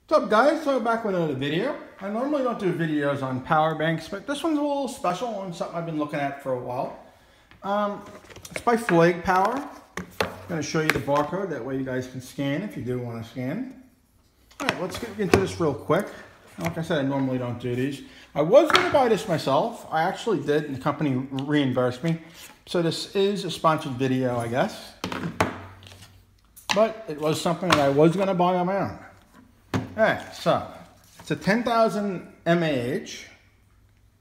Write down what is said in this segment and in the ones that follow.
What's up, guys? So back with another video. I normally don't do videos on power banks, but this one's a little special and something I've been looking at for a while. It's by FlagPower. I'm going to show you the barcode, that way you guys can scan if you do want to scan. Alright, let's get into this real quick. Like I said, I normally don't do these. I was going to buy this myself. I actually did, and the company reimbursed me. So this is a sponsored video, I guess. But it was something that I was going to buy on my own. Alright, so it's a 10,000 mAh. There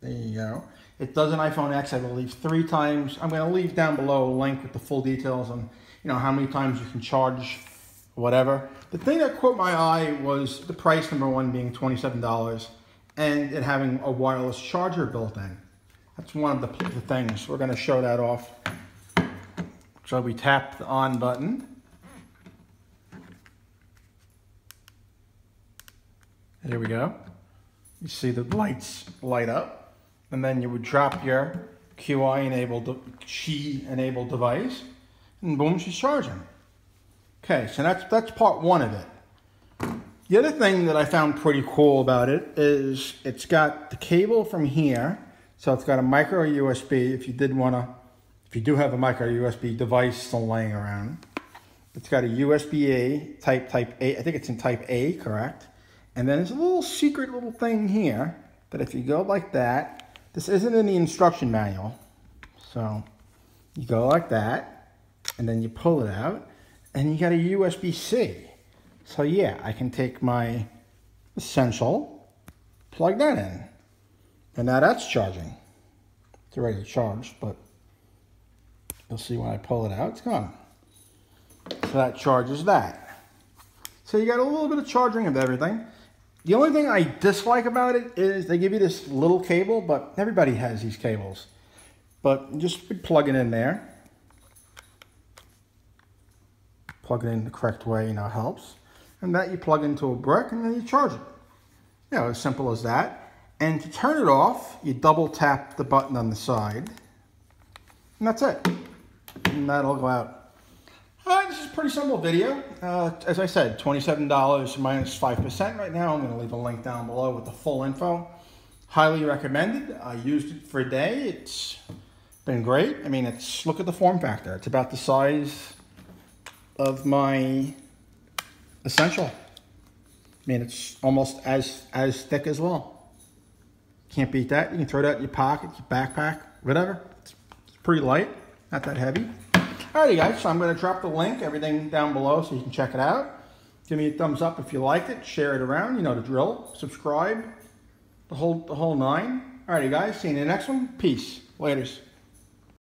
you go. It does an iPhone X, I believe, 3 times. I'm going to leave down below a link with the full details on, how many times you can charge, whatever. The thing that caught my eye was the price, number one, being $27, and it having a wireless charger built in. That's one of the things. We're going to show that off. So we tap the on button. There we go. You see the lights light up, and then you would drop your Qi-enabled device, and boom, she's charging. Okay, so that's part one of it. The other thing that I found pretty cool about it is it's got the cable from here, so it's got a micro USB. If you do have a micro USB device still laying around, it's got a USB-A type A. I think it's in type A, correct? And then there's a little secret little thing here that if you go like that, this isn't in the instruction manual. So you go like that, and then you pull it out, and you got a USB-C. So yeah, I can take my Essential, plug that in, and now that's charging. It's already charged, but you'll see when I pull it out, it's gone. So that charges that. So you got a little bit of charging of everything. The only thing I dislike about it is they give you this little cable, but everybody has these cables. But just plug it in there. Plug it in the correct way, helps. And that you plug into a brick and then you charge it. As simple as that. And to turn it off, you double tap the button on the side. And that's it. And that'll go out. This is a pretty simple video. As I said, $27 minus 5% right now. I'm going to leave a link down below with the full info. Highly recommended. I used it for a day. It's been great. I mean, look at the form factor. It's about the size of my Essential. I mean, it's almost as thick as well. Can't beat that. You can throw that in your pocket, your backpack, whatever. It's pretty light, not that heavy. Alrighty guys, so I'm going to drop the link, everything down below so you can check it out. Give me a thumbs up if you liked it, share it around, you know the drill, subscribe, the whole nine. Alrighty guys, see you in the next one. Peace. Laters.